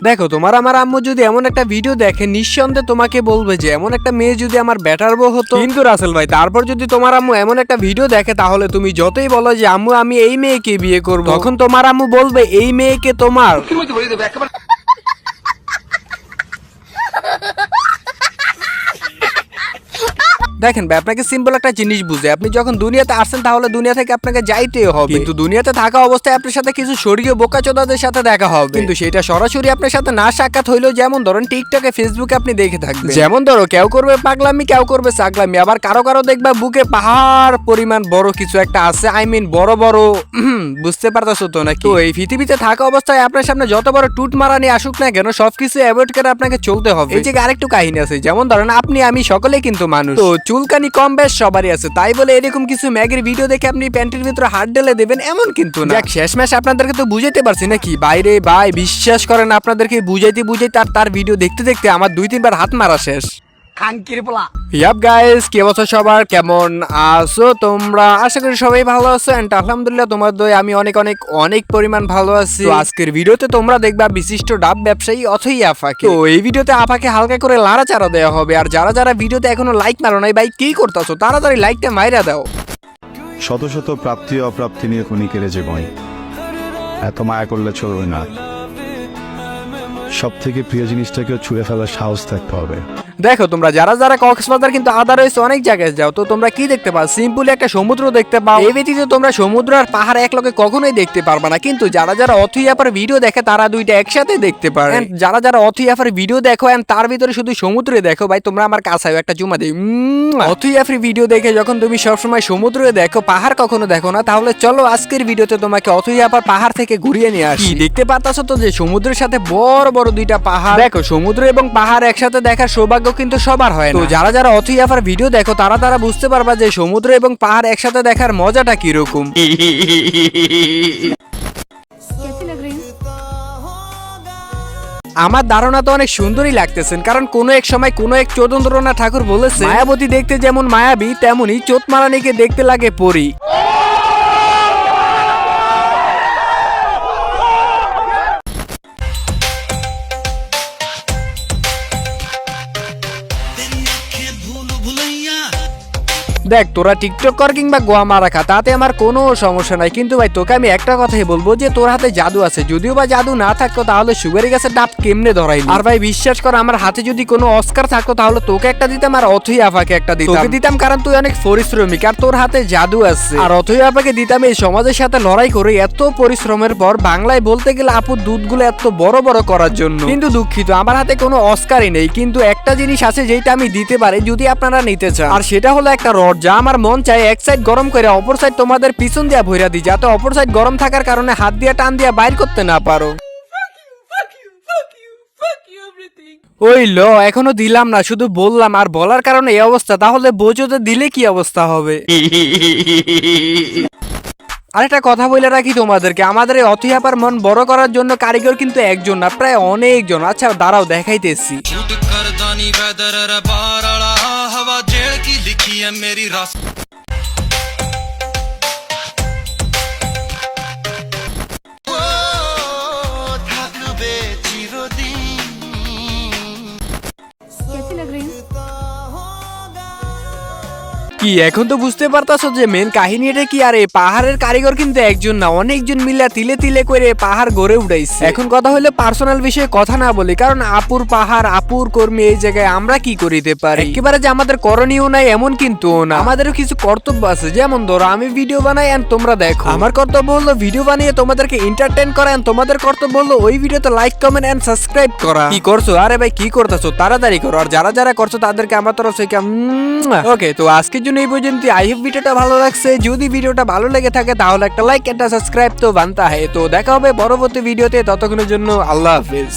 দেখো তোমার আমার আম্মু যদি এমন একটা ভিডিও দেখে নিঃসন্দেহে তোমাকে বলবে যে এমন একটা মেয়ে যদি আমার বেটার বউ হতো। কিন্তু রাসেল ভাই তারপর যদি তোমার আম্মু এমন একটা ভিডিও দেখে তাহলে তুমি যতই বলো যে আম্মু আমি এই মেয়েকে বিয়ে করব, তখন তোমার আম্মু বলবে এই মেয়েকে তোমার দেখেন ভাই আপনাকে সিম্পল একটা জিনিস বুঝে, আপনি যখন দুনিয়াতে আসছেন তাহলে দুনিয়া থেকে আপনাকে যাইতে হবে, কিন্তু দুনিয়াতে থাকা অবস্থায় আপনার সাথে কিছু স্বর্গীয় বোকাচোদাদের সাথে দেখা হবে, কিন্তু সেটা সরাসরি আপনার সাথে না সাক্ষাৎ হইলেও যেমন ধরেন টিকটকে ফেসবুকে আপনি দেখে থাকবেন, যেমন ধরো কেউ করবে পাগলামি কেউ করবে চাগলামি, আবার কারো কারো দেখবা বুকে পাহাড় পরিমাণ বড় কিছু একটা আছে, আই মিন বড় বড় বুঝতে পারতেছো তো নাকি? তো এই পৃথিবীতে থাকা অবস্থায় আপনার সামনে যত বড় টুট মারানি আসুক না কেন সবকিছু অ্যাভয়েড করে আপনাকে চলতে হবে। এই যে আরেকটু কাহিনী আছে, যেমন ধরেন আপনি আমি সকলেই কিন্তু মানুষ, তো চুলকানি কম বেশ সবারই আছে, তাই বলে এরকম কিছু ম্যাগের ভিডিও দেখে আপনি প্যান্টের ভিতরে হাত ঢেলে দেবেন এমন কিন্তু না। শেষমেশ আপনাদেরকে তো বুঝাইতে পারছি নাকি বাইরে ভাই, বিশ্বাস করেন আপনাদেরকে বুঝাইতে তার ভিডিও দেখতে দেখতে আমার 2-3 বার হাত মারা শেষ। কি অবস্থা সবার, কেমন আছো তোমরা? আশা করি সবাই ভালো আছো এন্ড আলহামদুলিল্লাহ তোমার দয়ে আমি অনেক অনেক অনেক পরিমাণ ভালো আছি। তো আজকের ভিডিওতে তোমরা দেখবা বিশিষ্ট ডাব ব্যবসায়ী অথই আফাকে। তো এই ভিডিওতে আফাকে হালকা করে লাড়াচাড়া দেওয়া হবে, আর যারা যারা ভিডিওতে এখনো লাইক মারো নাই ভাই কি করতেছো, তাড়াতাড়ি লাইকটা মাইরা দাও। শত শত প্রাপ্তি অপ্রাপ্তি নিয়ে ক্ষণিকের জীবন, এত মায়া করলে চলবে না। সব থেকে প্রিয় জিনিসটাকেও ছুঁড়ে ফেলার সাহস থাকতে হবে। দেখো তোমরা যারা যারা কক্সবাজার কিন্তু আদারওয়াইজ অনেক জায়গায় যাও, তো তোমরা কি দেখতে পাও? সিম্পলি একটা সমুদ্র দেখতে পাও। এই ব্যতীত তোমরা সমুদ্র আর পাহাড় এক লগে কখনোই দেখতে পারবে না, কিন্তু যারা যারা অথই আপার ভিডিও দেখে তারা দুইটা একসাথে দেখতে পারে। যারা যারা অথই আপার ভিডিও দেখো এন্ড তার ভিতরে শুধু সমুদ্রে দেখো, ভাই তোমরা আমার কাছে একটা চুমা দিই। অথই আপার ভিডিও দেখে যখন তুমি সবসময় সমুদ্রে দেখো পাহাড় কখনো দেখো না, তাহলে চলো আজকের ভিডিওতে তোমাকে অথই আপার পাহাড় থেকে ঘুরিয়ে নিয়ে আসি। দেখতে পাচ্ছো তো যে সমুদ্রের সাথে বড় বড় দুইটা পাহাড়। দেখো সমুদ্র এবং পাহাড় একসাথে দেখার সৌভাগ্য কিন্তু সবার হয় না, তো যারা যারা অথই আপার ভিডিও দেখো তারা তারা বুঝতে পারবা যে সমুদ্র এবং পাহাড় একসাথে দেখার মজাটা কিরকম। আমার ধারণা তো অনেক সুন্দরই লাগতেছেন, কারণ কোনো এক সময় কোনো এক চৈতন্যনাথ ঠাকুর বলেছে মায়াবতী দেখতে যেমন মায়াবী তেমনি চোতমারানিকে দেখতে লাগে পরী। দেখ তোরা টিকটক কর কিংবা গোয়া মারা খা, তাতে আমার কোনো সমস্যা নাই, কিন্তু ভাই তোকে আমি একটা কথাই বলবো যে তোর হাতে জাদু আছে, যদিও বা জাদু না থাকতো তাহলে সুগারি গাছের ডাব কেমনে ধরাই। আর ভাই বিশ্বাস কর আমার হাতে যদি কোনো অস্কার থাকতো তাহলে তোকে একটা দিতাম আর অথই আপাকে একটা দিতাম। তোকে দিতাম কারণ তুই অনেক পরিশ্রমিক আর তোর হাতে জাদু আছে, আর অথই আপাকে দিতাম এই সমাজের সাথে লড়াই করে এত পরিশ্রমের পর বাংলায় বলতে গেলে আপুর দুধগুলো এত বড় বড় করার জন্য। কিন্তু দুঃখিত আমার হাতে কোনো অস্কারই নেই, কিন্তু একটা জিনিস আছে যেটা আমি দিতে পারি যদি আপনারা নিতে চান, আর সেটা হলো একটা রড, যা আমার মন চাই এক সাইড গরম করে অপর সাইড তোমাদের পিছন দিয়া ভইরা দিই, যাতে অপর সাইড গরম থাকার কারণে হাত দিয়া টান দিয়া বাইর করতে না পারো। ওই ল এখনো দিলাম না, শুধু বললাম, আর বলার কারণে এই অবস্থা, তাহলে বোঝোতে দিলে কি অবস্থা হবে। আরেকটা কথা বলে রাখি তোমাদেরকে, আমাদের এই অথই আপার মন বড় করার জন্য কারিগর কিন্তু একজন না, প্রায় অনেকজন। আচ্ছা দাঁড়াও দেখাইতেছি। কি এখন তো বুঝতে পারতাছো যে মেন কাহিনী এটা কি? আর এই পাহাড়ের কারিগর কিন্তু একজন না, অনেকজন মিলে তিলে তিলে করে পাহাড় গড়ে উঠাইছে। এখন কথা হলো পার্সোনাল বিষয়ে কথা না বলি, কারণ আপুর পাহাড় আপুর কর্মী, এই জায়গায় আমরা কি করিতে পারি? একেবারে যে আমাদের করণীয় নাই এমন কিন্তু না, আমাদেরও কিছু কর্তব্য আছে। যেমন ধরো আমি ভিডিও বানাই এন্ড তোমরা দেখো, আমার কর্তব্য হলো ভিডিও বানিয়ে তোমাদেরকে এন্টারটেইন করা, এন্ড তোমাদের কর্তব্য হলো ওই ভিডিওতে লাইক কমেন্ট এন্ড সাবস্ক্রাইব করা। কি করছো? আরে ভাই কি করতেছো? তাড়াতাড়ি করো, আর যারা যারা করছো তাদেরকে আমার তরফ থেকে ওকে। তো আজকের জন্য এই পর্যন্ত। আই হোপ ভিডিওটা ভালো লাগছে, যদি ভিডিওটা ভালো লেগে থাকে তাহলে একটা লাইক একটা সাবস্ক্রাইব তো বানতা হয়। তো দেখা হবে পরবর্তী ভিডিওতে, ততক্ষণের জন্য আল্লাহ হাফেজ।